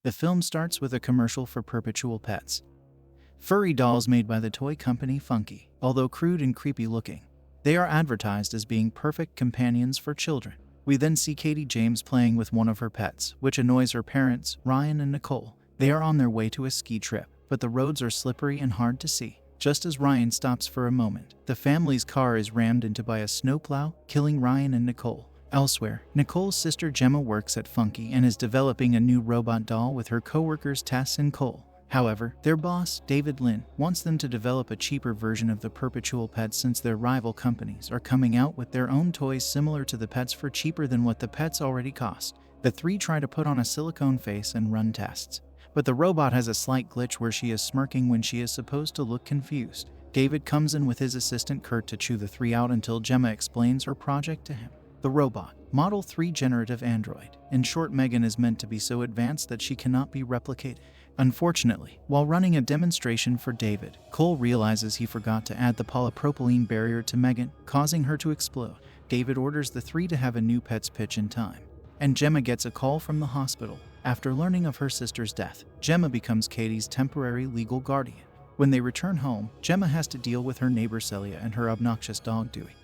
The film starts with a commercial for Perpetual Pets. Furry dolls made by the toy company Funky, although crude and creepy looking. They are advertised as being perfect companions for children. We then see Katie James playing with one of her pets, which annoys her parents, Ryan and Nicole. They are on their way to a ski trip, but the roads are slippery and hard to see. Just as Ryan stops for a moment, the family's car is rammed into by a snowplow, killing Ryan and Nicole. Elsewhere, Nicole's sister Gemma works at Funky and is developing a new robot doll with her co-workers Tess and Cole. However, their boss, David Lynn, wants them to develop a cheaper version of the Perpetual Pets since their rival companies are coming out with their own toys similar to the pets for cheaper than what the pets already cost. The three try to put on a silicone face and run tests, but the robot has a slight glitch where she is smirking when she is supposed to look confused. David comes in with his assistant Kurt to chew the three out until Gemma explains her project to him. The robot, Model 3 generative android. In short, Megan is meant to be so advanced that she cannot be replicated. Unfortunately, while running a demonstration for David, Cole realizes he forgot to add the polypropylene barrier to Megan, causing her to explode. David orders the three to have a new pet's pitch in time, and Gemma gets a call from the hospital. After learning of her sister's death, Gemma becomes Katie's temporary legal guardian. When they return home, Gemma has to deal with her neighbor Celia and her obnoxious dog Dewey,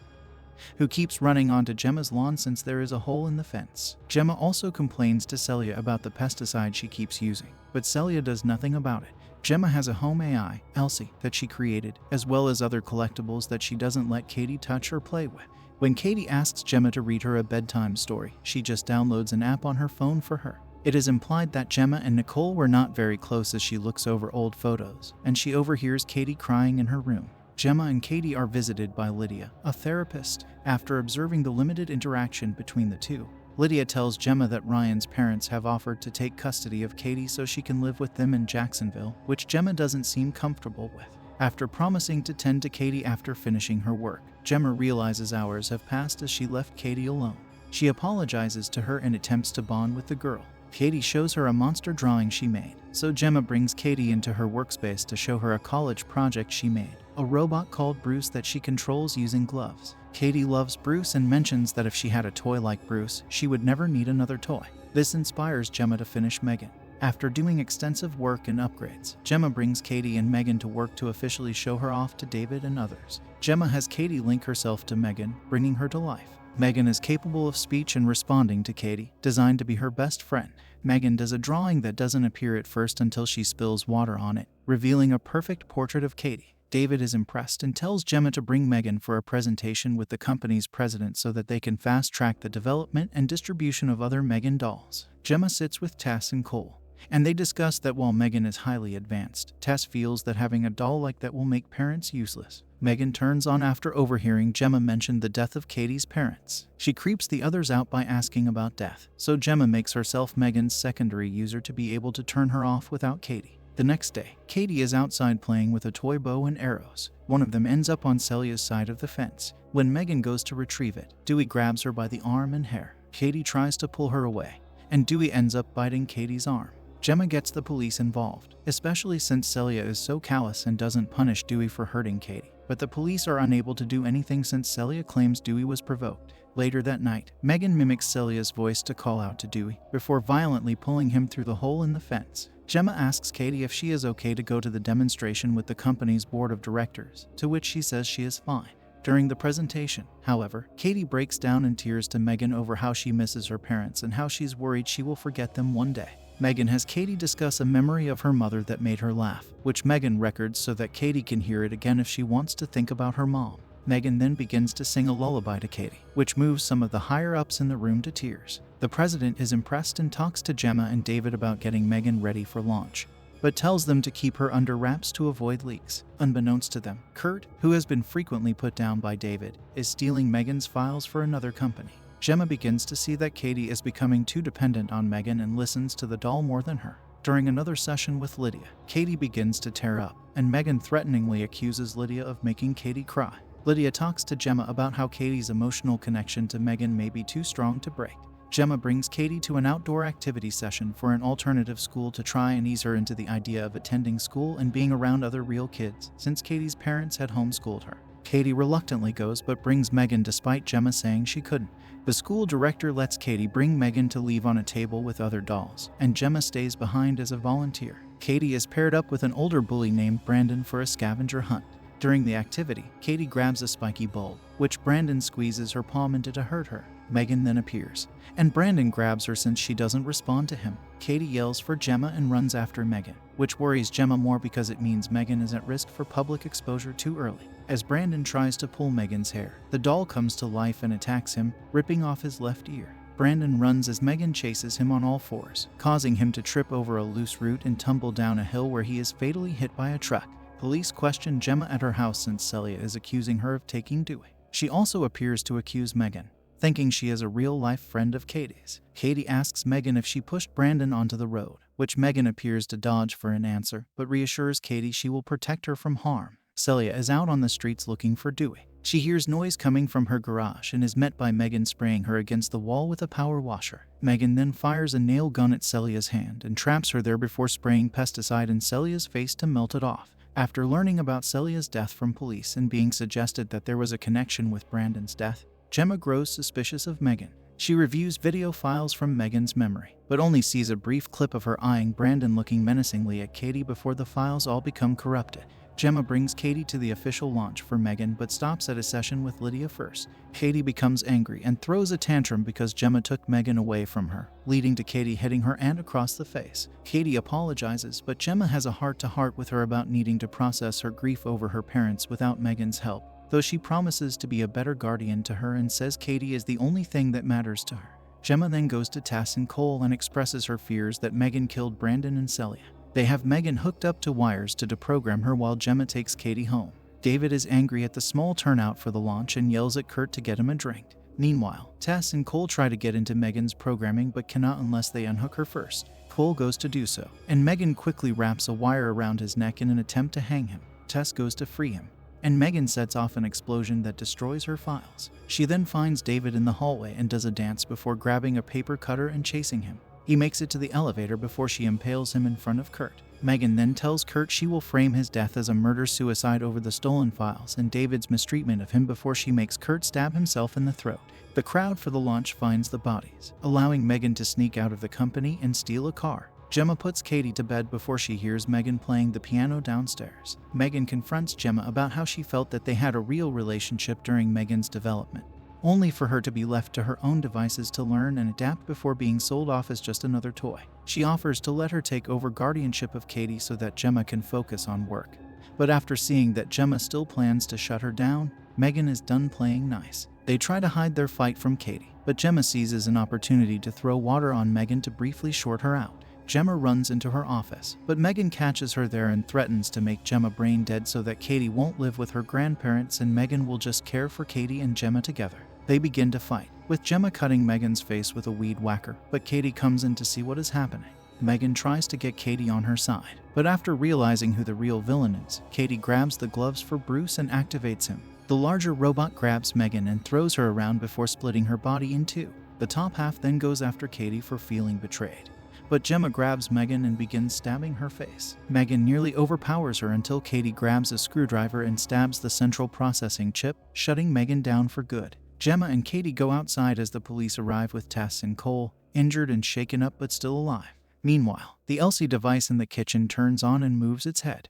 who keeps running onto Gemma's lawn since there is a hole in the fence. Gemma also complains to Celia about the pesticide she keeps using, but Celia does nothing about it. Gemma has a home AI, Elsie, that she created, as well as other collectibles that she doesn't let Katie touch or play with. When Katie asks Gemma to read her a bedtime story, she just downloads an app on her phone for her. It is implied that Gemma and Nicole were not very close as she looks over old photos, and she overhears Katie crying in her room. Gemma and Katie are visited by Lydia, a therapist. After observing the limited interaction between the two, Lydia tells Gemma that Ryan's parents have offered to take custody of Katie so she can live with them in Jacksonville, which Gemma doesn't seem comfortable with. After promising to tend to Katie after finishing her work, Gemma realizes hours have passed as she left Katie alone. She apologizes to her and attempts to bond with the girl. Katie shows her a monster drawing she made, so Gemma brings Katie into her workspace to show her a college project she made, a robot called Bruce that she controls using gloves. Katie loves Bruce and mentions that if she had a toy like Bruce, she would never need another toy. This inspires Gemma to finish Megan. After doing extensive work and upgrades, Gemma brings Katie and Megan to work to officially show her off to David and others. Gemma has Katie link herself to Megan, bringing her to life. Megan is capable of speech and responding to Katie, designed to be her best friend. Megan does a drawing that doesn't appear at first until she spills water on it, revealing a perfect portrait of Katie. David is impressed and tells Gemma to bring Megan for a presentation with the company's president so that they can fast-track the development and distribution of other Megan dolls. Gemma sits with Tess and Cole, and they discuss that while Megan is highly advanced, Tess feels that having a doll like that will make parents useless. Megan turns on after overhearing Gemma mention the death of Katie's parents. She creeps the others out by asking about death, so Gemma makes herself Megan's secondary user to be able to turn her off without Katie. The next day, Katie is outside playing with a toy bow and arrows. One of them ends up on Celia's side of the fence. When Megan goes to retrieve it, Dewey grabs her by the arm and hair. Katie tries to pull her away, and Dewey ends up biting Katie's arm. Gemma gets the police involved, especially since Celia is so callous and doesn't punish Dewey for hurting Katie. But the police are unable to do anything since Celia claims Dewey was provoked. Later that night, Megan mimics Celia's voice to call out to Dewey, before violently pulling him through the hole in the fence. Gemma asks Katie if she is okay to go to the demonstration with the company's board of directors, to which she says she is fine. During the presentation, however, Katie breaks down in tears to Megan over how she misses her parents and how she's worried she will forget them one day. Megan has Katie discuss a memory of her mother that made her laugh, which Megan records so that Katie can hear it again if she wants to think about her mom. Megan then begins to sing a lullaby to Katie, which moves some of the higher-ups in the room to tears. The president is impressed and talks to Gemma and David about getting Megan ready for launch, but tells them to keep her under wraps to avoid leaks. Unbeknownst to them, Kurt, who has been frequently put down by David, is stealing Megan's files for another company. Gemma begins to see that Katie is becoming too dependent on Megan and listens to the doll more than her. During another session with Lydia, Katie begins to tear up, and Megan threateningly accuses Lydia of making Katie cry. Lydia talks to Gemma about how Katie's emotional connection to Megan may be too strong to break. Gemma brings Katie to an outdoor activity session for an alternative school to try and ease her into the idea of attending school and being around other real kids, since Katie's parents had homeschooled her. Katie reluctantly goes but brings Megan despite Gemma saying she couldn't. The school director lets Katie bring Megan to leave on a table with other dolls, and Gemma stays behind as a volunteer. Katie is paired up with an older bully named Brandon for a scavenger hunt. During the activity, Katie grabs a spiky bulb, which Brandon squeezes her palm into to hurt her. Megan then appears, and Brandon grabs her since she doesn't respond to him. Katie yells for Gemma and runs after Megan, which worries Gemma more because it means Megan is at risk for public exposure too early. As Brandon tries to pull Megan's hair, the doll comes to life and attacks him, ripping off his left ear. Brandon runs as Megan chases him on all fours, causing him to trip over a loose root and tumble down a hill where he is fatally hit by a truck. Police question Gemma at her house since Celia is accusing her of taking Dewey. She also appears to accuse Megan, thinking she is a real-life friend of Katie's. Katie asks Megan if she pushed Brandon onto the road, which Megan appears to dodge for an answer, but reassures Katie she will protect her from harm. Celia is out on the streets looking for Dewey. She hears noise coming from her garage and is met by Megan spraying her against the wall with a power washer. Megan then fires a nail gun at Celia's hand and traps her there before spraying pesticide in Celia's face to melt it off. After learning about Celia's death from police and being suggested that there was a connection with Brandon's death, Gemma grows suspicious of Megan. She reviews video files from Megan's memory, but only sees a brief clip of her eyeing Brandon looking menacingly at Katie before the files all become corrupted. Gemma brings Katie to the official launch for Megan but stops at a session with Lydia first. Katie becomes angry and throws a tantrum because Gemma took Megan away from her, leading to Katie hitting her aunt across the face. Katie apologizes, but Gemma has a heart-to-heart with her about needing to process her grief over her parents without Megan's help, though she promises to be a better guardian to her and says Katie is the only thing that matters to her. Gemma then goes to Tess and Cole and expresses her fears that Megan killed Brandon and Celia. They have Megan hooked up to wires to deprogram her while Gemma takes Katie home. David is angry at the small turnout for the launch and yells at Kurt to get him a drink. Meanwhile, Tess and Cole try to get into Megan's programming but cannot unless they unhook her first. Cole goes to do so, and Megan quickly wraps a wire around his neck in an attempt to hang him. Tess goes to free him, and Megan sets off an explosion that destroys her files. She then finds David in the hallway and does a dance before grabbing a paper cutter and chasing him. He makes it to the elevator before she impales him in front of Kurt. Megan then tells Kurt she will frame his death as a murder-suicide over the stolen files and David's mistreatment of him before she makes Kurt stab himself in the throat. The crowd for the launch finds the bodies, allowing Megan to sneak out of the company and steal a car. Gemma puts Katie to bed before she hears Megan playing the piano downstairs. Megan confronts Gemma about how she felt that they had a real relationship during Megan's development, only for her to be left to her own devices to learn and adapt before being sold off as just another toy. She offers to let her take over guardianship of Katie so that Gemma can focus on work. But after seeing that Gemma still plans to shut her down, Megan is done playing nice. They try to hide their fight from Katie, but Gemma seizes an opportunity to throw water on Megan to briefly short her out. Gemma runs into her office, but Megan catches her there and threatens to make Gemma brain dead so that Katie won't live with her grandparents and Megan will just care for Katie and Gemma together. They begin to fight, with Gemma cutting Megan's face with a weed whacker, but Katie comes in to see what is happening. Megan tries to get Katie on her side, but after realizing who the real villain is, Katie grabs the gloves for Bruce and activates him. The larger robot grabs Megan and throws her around before splitting her body in two. The top half then goes after Katie for feeling betrayed, but Gemma grabs Megan and begins stabbing her face. Megan nearly overpowers her until Katie grabs a screwdriver and stabs the central processing chip, shutting Megan down for good. Gemma and Katie go outside as the police arrive with Tess and Cole, injured and shaken up but still alive. Meanwhile, the Elsie device in the kitchen turns on and moves its head.